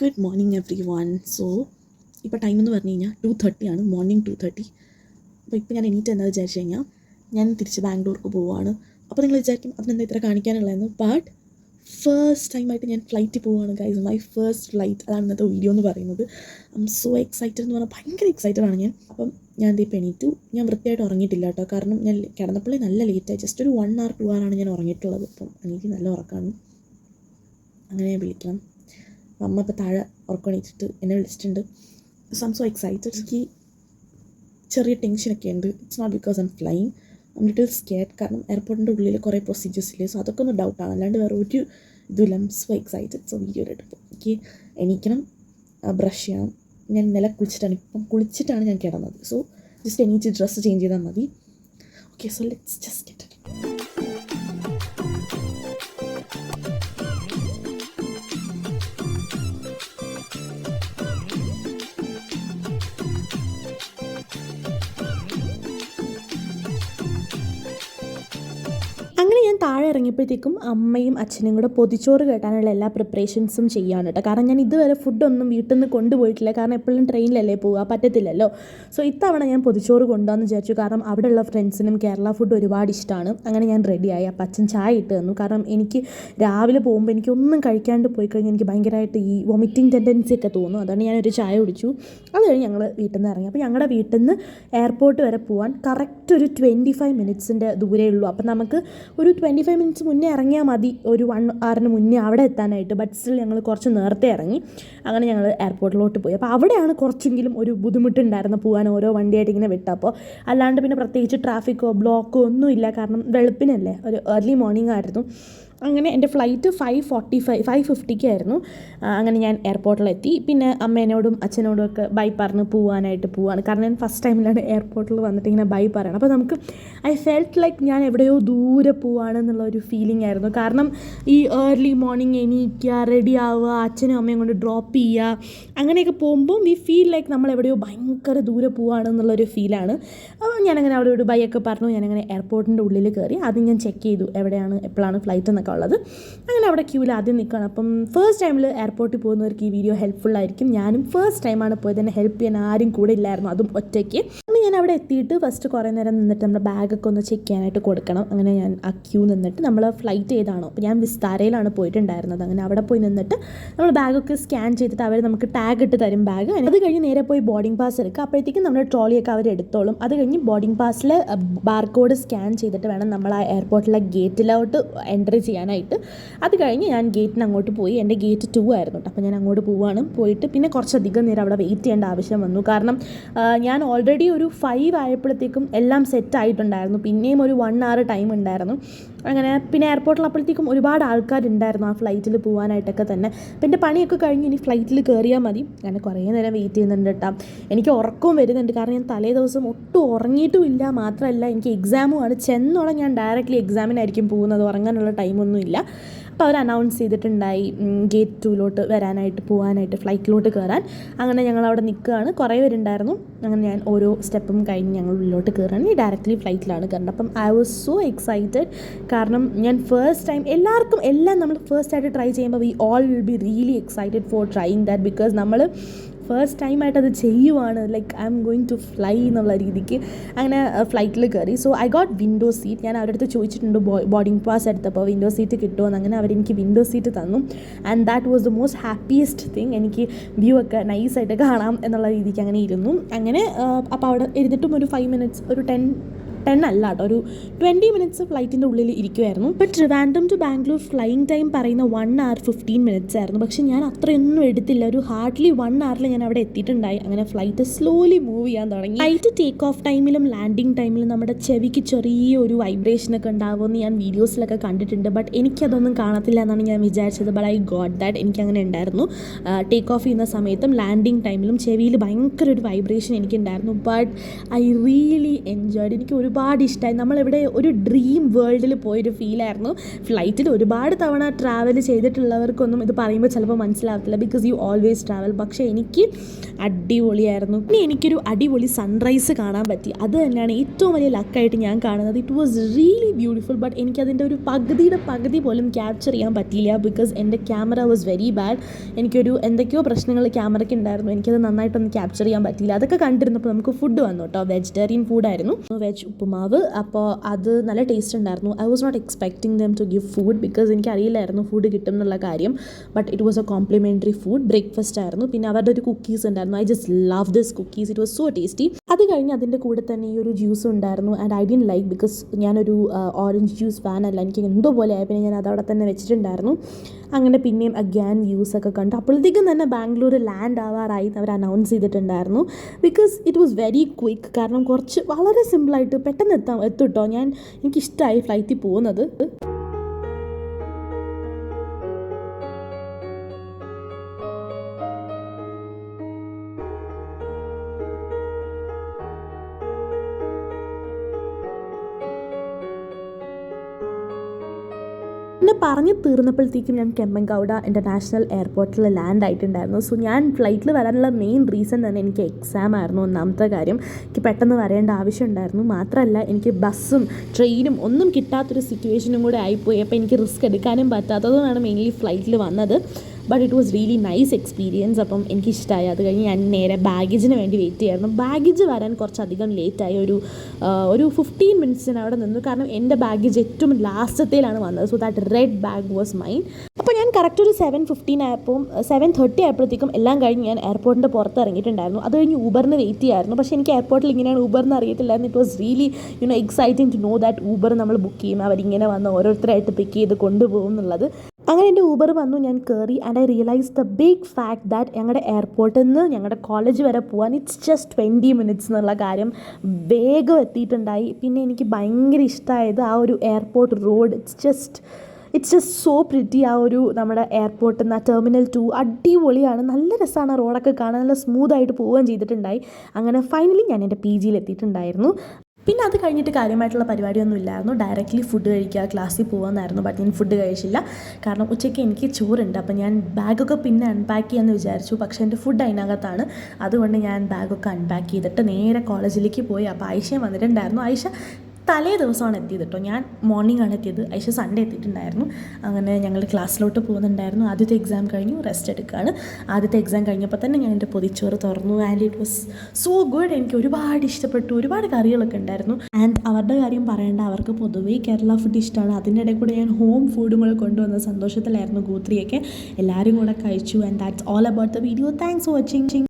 Good morning every one. So ഇപ്പോൾ time എന്ന് പറഞ്ഞു കഴിഞ്ഞാൽ 2:30 ആണ്, മോർണിംഗ് 2:30. അപ്പോൾ ഇപ്പോൾ ഞാൻ എണീറ്റ് എന്താ വിചാരിച്ചു കഴിഞ്ഞാൽ ഞാൻ തിരിച്ച് ബാംഗ്ലൂർക്ക് പോവുകയാണ്. അപ്പോൾ നിങ്ങൾ വിചാരിക്കും അതിനെന്താ ഇത്ര കാണിക്കാനുള്ളതെന്ന്. ബട്ട് ഫസ്റ്റ് ടൈമായിട്ട് ഞാൻ ഫ്ലൈറ്റിൽ പോവുകയാണ് ഗൈസ്. My first flight. അതാണ് ഇന്നത്തെ വീഡിയോ എന്ന് പറയുന്നത്. ഐ എം സോ എക്സൈറ്റഡ് എന്ന് പറഞ്ഞാൽ ഭയങ്കര എക്സൈറ്റഡ് ആണ് ഞാൻ. അപ്പം ഞാൻ ഇപ്പോൾ എണീറ്റു. ഞാൻ വൃത്തിയായിട്ട് ഉറങ്ങിയിട്ടില്ല കേട്ടോ, കാരണം ഞാൻ കിടന്നപ്പോഴേ നല്ല ലേറ്റായി. ജസ്റ്റ് ഒരു 1 hour 2 hour ആണ് ഞാൻ ഉറങ്ങിയിട്ടുള്ളത്. അപ്പം എനിക്ക് നല്ല ഉറക്കമാണ്. അങ്ങനെ ഞാൻ വിളിക്കണം. അമ്മ ഇപ്പോൾ താഴെ ഉറക്കണിച്ചിട്ട് എന്നെ വിളിച്ചിട്ടുണ്ട്. So I M so excited. എനിക്ക് ചെറിയ ടെൻഷനൊക്കെ ഉണ്ട്. It's not because I am flying, I am little scared. കാരണം എയർപോർട്ടിൻ്റെ ഉള്ളിൽ കുറേ പ്രൊസീജിയേഴ്സ് ഇല്ലേ, സോ അതൊക്കെ ഒന്ന് ഡൗട്ടാണ്, അല്ലാണ്ട് വേറെ ഒരു ഇതുമില്ല. I M so excited. So video ഇട്ടപ്പോൾ എനിക്ക് എണീക്കണം, ബ്രഷ് ചെയ്യണം. ഞാൻ ഇന്നലെ കുളിച്ചിട്ടാണ് ഞാൻ കിടന്നത്. സോ ജസ്റ്റ് എണീറ്റ് ഡ്രസ്സ് ചേഞ്ച് ചെയ്താൽ മതി. Okay, so let's just get it. അങ്ങനെ ഞാൻ താഴെ ഇറങ്ങിയപ്പോഴത്തേക്കും അമ്മയും അച്ഛനും കൂടെ പൊതിച്ചോറ് കേട്ടാനുള്ള എല്ലാ പ്രിപ്പറേഷൻസും ചെയ്യാണ് കേട്ടോ. കാരണം ഞാൻ ഇതുവരെ ഫുഡൊന്നും വീട്ടിൽ നിന്ന് കൊണ്ടുപോയിട്ടില്ല, കാരണം എപ്പോഴും ട്രെയിനിലല്ലേ പോവുക, പറ്റത്തില്ലല്ലോ. സോ ഇത്തവണ ഞാൻ പൊതിച്ചോറ് കൊണ്ടുവന്ന് വിചാരിച്ചു, കാരണം അവിടെയുള്ള ഫ്രണ്ട്സിനും കേരള ഫുഡ് ഒരുപാട് ഇഷ്ടമാണ്. അങ്ങനെ ഞാൻ റെഡിയായി. അപ്പം അച്ഛൻ ചായ ഇട്ട് തന്നു. കാരണം എനിക്ക് രാവിലെ പോകുമ്പോൾ എനിക്കൊന്നും കഴിക്കാണ്ട് പോയി കഴിഞ്ഞാൽ എനിക്ക് ഭയങ്കരമായിട്ട് ഈ വൊമിറ്റിംഗ് ടെൻഡൻസി ഒക്കെ തോന്നും. അതുകൊണ്ട് ഞാനൊരു ചായ കുടിച്ചു. അത് കഴിഞ്ഞ് ഞങ്ങൾ വീട്ടിൽ നിന്ന് ഇറങ്ങി. അപ്പോൾ ഞങ്ങളുടെ വീട്ടിൽ നിന്ന് എയർപോർട്ട് വരെ പോകാൻ കറക്റ്റ് ഒരു 25 minutesൻ്റെ ദൂരേ ഉള്ളൂ. അപ്പം നമുക്ക് ഒരു 25 minutes മുന്നേ ഇറങ്ങിയാൽ മതി, ഒരു 1 hour മുന്നേ അവിടെ എത്താനായിട്ട്. ബട്ട് സ്റ്റിൽ ഞങ്ങൾ കുറച്ച് നേരത്തെ ഇറങ്ങി. അങ്ങനെ ഞങ്ങൾ എയർപോർട്ടിലോട്ട് പോയി. അപ്പോൾ അവിടെയാണ് കുറച്ചെങ്കിലും ഒരു ബുദ്ധിമുട്ടുണ്ടായിരുന്നു പോകാൻ, ഓരോ വണ്ടിയായിട്ട് ഇങ്ങനെ വിട്ടപ്പോൾ. അല്ലാണ്ട് പിന്നെ പ്രത്യേകിച്ച് ട്രാഫിക്കോ ബ്ലോക്കോ ഒന്നുമില്ല, കാരണം വെളുപ്പിനല്ലേ, ഒരു ഏർലി മോർണിംഗ് ആയിരുന്നു. അങ്ങനെ എൻ്റെ ഫ്ലൈറ്റ് 5:50 അങ്ങനെ ഞാൻ എയർപോർട്ടിലെത്തി. പിന്നെ അമ്മേനോടും അച്ഛനോടും ഒക്കെ ബൈ പറഞ്ഞ് പോവാണ്. കാരണം ഞാൻ ഫസ്റ്റ് ടൈമിലാണ് എയർപോർട്ടിൽ വന്നിട്ട് ഇങ്ങനെ ബൈ പറയണം. അപ്പോൾ നമുക്ക് ഐ ഫെൽറ്റ് ലൈക്ക് ഞാൻ എവിടെയോ ദൂരെ പോവാണെന്നുള്ള ഒരു ഫീലിംഗ് ആയിരുന്നു. കാരണം ഈ ഏർലി മോർണിംഗ് എണീക്കുക, റെഡി ആവുക, അച്ഛനും അമ്മയും കൊണ്ട് ഡ്രോപ്പ് ചെയ്യുക, അങ്ങനെയൊക്കെ പോകുമ്പോൾ വി ഫീൽ ലൈക്ക് നമ്മൾ എവിടെയോ ഭയങ്കര ദൂരെ പോവാണെന്നുള്ളൊരു ഫീലാണ്. അപ്പോൾ ഞാനങ്ങനെ അവിടെ ഒരു ബൈ ഒക്കെ പറഞ്ഞു. ഞാനങ്ങനെ എയർപോർട്ടിൻ്റെ ഉള്ളിൽ കയറി. ആദ്യം ഞാൻ ചെക്ക് ചെയ്തു എപ്പോഴാണ് ഫ്ലൈറ്റ് എന്നൊക്കെ ഉള്ളത്. അങ്ങനെ അവിടെ ക്യൂവിൽ ആദ്യം നിൽക്കുകയാണ്. അപ്പം ഫസ്റ്റ് ടൈമിൽ എയർപോർട്ടിൽ പോകുന്നവർക്ക് ഈ വീഡിയോ ഹെൽപ്ഫുൾ ആയിരിക്കും. ഞാനും ഫസ്റ്റ് ടൈമാണ് പോയത്, എന്നെ ഹെൽപ്പ് ചെയ്യാൻ ആരും കൂടെ ഇല്ലായിരുന്നു, അതും ഒറ്റയ്ക്ക്. അങ്ങനെ ഞാൻ അവിടെ എത്തിയിട്ട് ഫസ്റ്റ് കുറേ നേരം നിന്നിട്ട് നമ്മുടെ ബാഗൊക്കെ ഒന്ന് ചെക്ക് ചെയ്യാനായിട്ട് കൊടുക്കണം. അങ്ങനെ ഞാൻ ആ ക്യൂ നിന്നിട്ട് നമ്മൾ ഫ്ലൈറ്റ് ഏതാണോ, അപ്പോൾ ഞാൻ വിസ്താരയിലാണ് പോയിട്ടുണ്ടായിരുന്നത്. അങ്ങനെ അവിടെ പോയി നിന്നിട്ട് നമ്മൾ ബാഗൊക്കെ സ്കാൻ ചെയ്തിട്ട് അവർ നമുക്ക് ടാഗ് ഇട്ട് തരും ബാഗ്. അത് കഴിഞ്ഞ് നേരെ പോയി ബോർഡിംഗ് പാസ് എടുക്കുക. അപ്പോഴത്തേക്കും നമ്മുടെ ട്രോളിയൊക്കെ അവർ എടുത്തോളും. അത് കഴിഞ്ഞ് ബോർഡിംഗ് പാസ്സിൽ ബാർകോഡ് സ്കാൻ ചെയ്തിട്ട് വേണം നമ്മൾ ആ എയർപോർട്ടിലെ ഗേറ്റിലോട്ട് എൻട്രി ചെയ്യാനായിട്ട്. അത് കഴിഞ്ഞ് ഞാൻ ഗേറ്റിന് അങ്ങോട്ട് പോയി. എൻ്റെ ഗേറ്റ് 2 ആയിരുന്നു കേട്ടോ. അപ്പോൾ ഞാൻ അങ്ങോട്ട് പോയിട്ട് പിന്നെ കുറച്ചധികം നേരം അവിടെ വെയിറ്റ് ചെയ്യേണ്ട ആവശ്യം വന്നു. കാരണം ഞാൻ ഓൾറെഡി ഒരു 5 ആയപ്പോഴത്തേക്കും എല്ലാം സെറ്റ് ആയിട്ടുണ്ടായിരുന്നു. പിന്നെയും ഒരു 1 hour ടൈം ഉണ്ടായിരുന്നു. അങ്ങനെ പിന്നെ എയർപോർട്ടിൽ അപ്പോഴത്തേക്കും ഒരുപാട് ആൾക്കാരുണ്ടായിരുന്നു ആ ഫ്ലൈറ്റിൽ പോകാനായിട്ടൊക്കെ തന്നെ. അപ്പം എൻ്റെ പണിയൊക്കെ കഴിഞ്ഞ് ഇനി ഫ്ലൈറ്റിൽ കയറിയാൽ മതി. അങ്ങനെ കുറേ നേരം വെയിറ്റ് ചെയ്യുന്നുണ്ട് കേട്ടോ. എനിക്ക് ഉറക്കവും വരുന്നുണ്ട്, കാരണം ഞാൻ തലേ ദിവസം ഒട്ടും ഉറങ്ങിയിട്ടും ഇല്ല. മാത്രമല്ല എനിക്ക് എക്സാമുമാണ്. ചെന്നോളം ഞാൻ ഡയറക്റ്റ്ലി എക്സാമിനായിരിക്കും പോകുന്നത്, ഉറങ്ങാനുള്ള ടൈമൊന്നുമില്ല. അപ്പോൾ അവർ അനൗൺസ് ചെയ്തിട്ടുണ്ടായി ഗേറ്റ് 2 പോകാനായിട്ട് ഫ്ലൈറ്റിലോട്ട് കയറാൻ. അങ്ങനെ ഞങ്ങൾ അവിടെ നിൽക്കുകയാണ്. കുറേ പേരുണ്ടായിരുന്നു. അങ്ങനെ ഞാൻ ഓരോ സ്റ്റെപ്പും കഴിഞ്ഞ് ഞങ്ങൾ ഉള്ളിലോട്ട് കയറാൻ ഡയറക്റ്റ്ലി ഫ്ലൈറ്റിലാണ് കയറുന്നത്. അപ്പം ഐ വാസ് സോ എക്സൈറ്റഡ്. കാരണം ഞാൻ ഫസ്റ്റ് ടൈം, എല്ലാം നമ്മൾ ഫസ്റ്റ് ആയിട്ട് ട്രൈ ചെയ്യുമ്പോൾ we all will be really excited for trying that. Because നമ്മൾ ഫസ്റ്റ് ടൈമായിട്ട് അത് ചെയ്യുവാണ്, like I am going to fly എന്നുള്ള രീതിക്ക്. അങ്ങനെ ഫ്ലൈറ്റിൽ കയറി. So I got window seat. ഞാൻ അവരുടെ അടുത്ത് ചോദിച്ചിട്ടുണ്ട് ബോർഡിംഗ് പാസ് എടുത്തപ്പോൾ വിൻഡോ സീറ്റ് കിട്ടുമെന്ന്. അങ്ങനെ അവരെനിക്ക് വിൻഡോ സീറ്റ് തന്നു. And that was the most happiest thing. എനിക്ക് വ്യൂ ഒക്കെ നൈസായിട്ട് കാണാം എന്നുള്ള രീതിക്ക് അങ്ങനെ ഇരുന്നു. അങ്ങനെ അപ്പോൾ അവിടെ ഇരുന്നിട്ടും ഒരു 5 minutes, ഒരു 10 അല്ല കേട്ടോ, ഒരു 20 minutes ഫ്ലൈറ്റിൻ്റെ ഉള്ളിൽ ഇരിക്കുമായിരുന്നു. But Trivandrum to Bangalore flying time പറയുന്ന 1 hour 15 minutes ആയിരുന്നു. പക്ഷേ ഞാൻ അത്രയൊന്നും എടുത്തില്ല. ഒരു ഹാർഡ്ലി 1 hour ഞാൻ അവിടെ എത്തിയിട്ടുണ്ടായി. അങ്ങനെ ഫ്ലൈറ്റ് സ്ലോലി മൂവ് ചെയ്യാൻ തുടങ്ങി. ഫ്ലൈറ്റ് ടേക്ക് ഓഫ് ടൈമിലും ലാൻഡിങ് ടൈമിലും നമ്മുടെ ചെവിക്ക് ചെറിയൊരു വൈബ്രേഷനൊക്കെ ഉണ്ടാവുമെന്ന് ഞാൻ വീഡിയോസിലൊക്കെ കണ്ടിട്ടുണ്ട്. ബട്ട് എനിക്കതൊന്നും കാണത്തില്ല എന്നാണ് ഞാൻ വിചാരിച്ചത്. But I got that. എനിക്കങ്ങനെ ഉണ്ടായിരുന്നു. ടേക്ക് ഓഫ് ചെയ്യുന്ന സമയത്തും ലാൻഡിങ് ടൈമിലും ചെവിയിൽ ഭയങ്കര ഒരു വൈബ്രേഷൻ എനിക്കുണ്ടായിരുന്നു. But I really enjoyed. എനിക്ക് ഒരു ഒരുപാട് ഇഷ്ടമായി. നമ്മളിവിടെ ഒരു ഡ്രീം വേൾഡിൽ പോയൊരു ഫീലായിരുന്നു. ഫ്ലൈറ്റിൽ ഒരുപാട് തവണ ട്രാവൽ ചെയ്തിട്ടുള്ളവർക്കൊന്നും ഇത് പറയുമ്പോൾ ചിലപ്പോൾ മനസ്സിലാവത്തില്ല, ബിക്കോസ് യു ഓൾവേസ് ട്രാവൽ. പക്ഷേ എനിക്ക് അടിപൊളിയായിരുന്നു. പിന്നെ എനിക്കൊരു അടിപൊളി സൺറൈസ് കാണാൻ പറ്റി. അത് തന്നെയാണ് ഏറ്റവും വലിയ ലക്കായിട്ട് ഞാൻ കാണുന്നത്. It was really beautiful. But എനിക്കതിൻ്റെ ഒരു പകുതി പോലും ക്യാപ്ചർ ചെയ്യാൻ പറ്റിയില്ല, ബിക്കോസ് എൻ്റെ ക്യാമറ വാസ് വെരി ബാഡ്. എനിക്കൊരു എന്തൊക്കെയോ പ്രശ്നങ്ങൾ ക്യാമറയ്ക്ക് ഉണ്ടായിരുന്നു. എനിക്കത് നന്നായിട്ടൊന്ന് ക്യാപ്ചർ ചെയ്യാൻ പറ്റിയില്ല. അതൊക്കെ കണ്ടിരുന്നപ്പോൾ നമുക്ക് ഫുഡ് വന്നു കേട്ടോ. വെജിറ്റേറിയൻ ഫുഡായിരുന്നു, വെജ് ഉപ്പുമാവ്. അപ്പോൾ അത് നല്ല ടേസ്റ്റ് ഉണ്ടായിരുന്നു. I was not expecting them to give food, because എനിക്കറിയില്ലായിരുന്നു ഫുഡ് കിട്ടും എന്നുള്ള കാര്യം. But it was a complimentary food. Breakfast ആയിരുന്നു. പിന്നെ അവരുടെ ഒരു കുക്കീസ് ഉണ്ടായിരുന്നു. I just love this cookies. It was so tasty. അത് കഴിഞ്ഞ് അതിൻ്റെ കൂടെ തന്നെ ഈ ഒരു ജ്യൂസ് ഉണ്ടായിരുന്നു. And I didn't like, because ഞാനൊരു ഓറഞ്ച് ജ്യൂസ് ഫാൻ അല്ല. എനിക്ക് എന്തോ പോലെ ആയി. പിന്നെ ഞാൻ അതവിടെ തന്നെ വെച്ചിട്ടുണ്ടായിരുന്നു. അങ്ങനെ പിന്നെയും അഗൈൻ വ്യൂസൊക്കെ കണ്ടു. അപ്പോഴത്തേക്കും തന്നെ ബാംഗ്ലൂർ ലാൻഡ് ആവാറായി അവർ അനൗൺസ് ചെയ്തിട്ടുണ്ടായിരുന്നു. Because it was very quick. കാരണം കുറച്ച് വളരെ സിമ്പിളായിട്ട് പെട്ടെന്ന് എത്തും കേട്ടോ. എനിക്കിഷ്ടമായി ഫ്ലൈറ്റിൽ പോകുന്നത്. പിന്നെ പറഞ്ഞു തീർന്നപ്പോഴത്തേക്കും ഞാൻ കെമ്പൻഗൗഡ ഇൻ്റർനാഷണൽ എയർപോർട്ടിൽ ലാൻഡ് ആയിട്ടുണ്ടായിരുന്നു. സോ ഞാൻ ഫ്ലൈറ്റിൽ വരാനുള്ള മെയിൻ റീസൺ തന്നെ എനിക്ക് എക്സാം ആയിരുന്നു. ഒന്നാമത്തെ കാര്യം, എനിക്ക് പെട്ടെന്ന് വരേണ്ട ആവശ്യം ഉണ്ടായിരുന്നു. മാത്രമല്ല എനിക്ക് ബസ്സും ട്രെയിനും ഒന്നും കിട്ടാത്തൊരു സിറ്റുവേഷനും കൂടെ ആയിപ്പോയി. അപ്പോൾ എനിക്ക് റിസ്ക് എടുക്കാനും പറ്റാത്തതുമാണ് മെയിൻലി ഫ്ലൈറ്റിൽ വന്നത്. But it was really nice experience. അപ്പം എനിക്കിഷ്ടമായി. അത് കഴിഞ്ഞ് ഞാൻ നേരെ ബാഗേജിന് വേണ്ടി വെയിറ്റ് ചെയ്യായിരുന്നു. ബാഗേജ് വരാൻ കുറച്ചധികം ലേറ്റായി. ഒരു 15 മിനിറ്റ്സിന് അവിടെ നിന്നു. കാരണം എൻ്റെ ബാഗേജ് ഏറ്റവും ലാസ്റ്റത്തേലാണ് വന്നത്. So that red bag was mine. അപ്പോൾ ഞാൻ കറക്റ്റ് ഒരു 7:15 ആയപ്പോൾ 7:30 ആയപ്പോഴത്തേക്കും എല്ലാം കഴിഞ്ഞ് ഞാൻ എയർപോർട്ടിൻ്റെ പുറത്ത് ഇറങ്ങിയിട്ടുണ്ടായിരുന്നു. അത് കഴിഞ്ഞ് ഊബറിന് വെയിറ്റ് ചെയ്യായിരുന്നു. പക്ഷേ എനിക്ക് എയർപോർട്ടിൽ ഇങ്ങനെയാണ് ഊബറിന് അറിയത്തില്ലായിരുന്നു. It was really exciting to know that Uber നമ്മൾ ബുക്ക് ചെയ്യും, അവരിങ്ങനെ വന്ന് ഓരോരുത്തരായിട്ട് പിക്ക് ചെയ്ത് കൊണ്ടുപോകും എന്നുള്ളത്. അങ്ങനെ എൻ്റെ ഊബർ വന്നു, ഞാൻ കയറി. And I realise the big fact that ഞങ്ങളുടെ എയർപോർട്ടിൽ നിന്ന് ഞങ്ങളുടെ കോളേജ് വരെ പോകാൻ ഇറ്റ്സ് ജസ്റ്റ് 20 മിനിറ്റ്സ് എന്നുള്ള കാര്യം വേഗം എത്തിയിട്ടുണ്ടായി. പിന്നെ എനിക്ക് ഭയങ്കര ഇഷ്ടമായത് ആ ഒരു airport road. It's just so pretty. ആ ഒരു നമ്മുടെ എയർപോർട്ടിൽ നിന്ന് ടെർമിനൽ 2 അടിപൊളിയാണ്. നല്ല രസമാണ് റോഡൊക്കെ കാണാൻ. നല്ല സ്മൂത്തായിട്ട് പോവുകയും ചെയ്തിട്ടുണ്ടായി. അങ്ങനെ ഫൈനലി ഞാൻ എൻ്റെ PGയിൽ എത്തിയിട്ടുണ്ടായിരുന്നു. പിന്നെ അത് കഴിഞ്ഞിട്ട് കാര്യമായിട്ടുള്ള പരിപാടിയൊന്നും ഇല്ലായിരുന്നു. ഡയറക്റ്റ്ലി ഫുഡ് കഴിക്കുക, ക്ലാസ്സിൽ പോകുമെന്നായിരുന്നു. ബട്ട് ഞാൻ ഫുഡ് കഴിച്ചില്ല. കാരണം ഉച്ചയ്ക്ക് എനിക്ക് ചോറുണ്ട്. അപ്പം ഞാൻ ബാഗൊക്കെ പിന്നെ അൺപാക്ക് ചെയ്യാമെന്ന് വിചാരിച്ചു. പക്ഷേ എൻ്റെ ഫുഡ് അതിനകത്താണ്. അതുകൊണ്ട് ഞാൻ ബാഗൊക്കെ അൺപാക്ക് ചെയ്തിട്ട് നേരെ കോളേജിലേക്ക് പോയി. അപ്പോൾ ആയിഷയും വന്നിട്ടുണ്ടായിരുന്നു. ആയിഷ തലേ ദിവസമാണ് എത്തിയത് കേട്ടോ. ഞാൻ മോർണിംഗ് ആണ് എത്തിയത്. ആയിഷ സൺഡേ എത്തിയിട്ടുണ്ടായിരുന്നു. അങ്ങനെ ഞങ്ങൾ ക്ലാസ്സിലോട്ട് പോകുന്നുണ്ടായിരുന്നു. ആദ്യത്തെ എക്സാം കഴിഞ്ഞു, റെസ്റ്റ് എടുക്കുകയാണ്. ആദ്യത്തെ എക്സാം കഴിഞ്ഞപ്പോൾ തന്നെ ഞാൻ എൻ്റെ പൊതിച്ചോറ് തുറന്നു. And it was so good. എനിക്ക് ഒരുപാട് ഇഷ്ടപ്പെട്ടു. ഒരുപാട് കറികളൊക്കെ ഉണ്ടായിരുന്നു. ആൻഡ് അവരുടെ കാര്യം പറയേണ്ട, അവർക്ക് പൊതുവേ കേരള ഫുഡ് ഇഷ്ടമാണ്. അതിൻ്റെ ഇടയിൽ കൂടെ ഞാൻ ഹോം ഫുഡും കൂടെ കൊണ്ടുവന്ന സന്തോഷത്തിലായിരുന്നു. ഗോത്രിയൊക്കെ എല്ലാവരും കൂടെ കഴിച്ചു. And that's all about the video. Thanks for watching.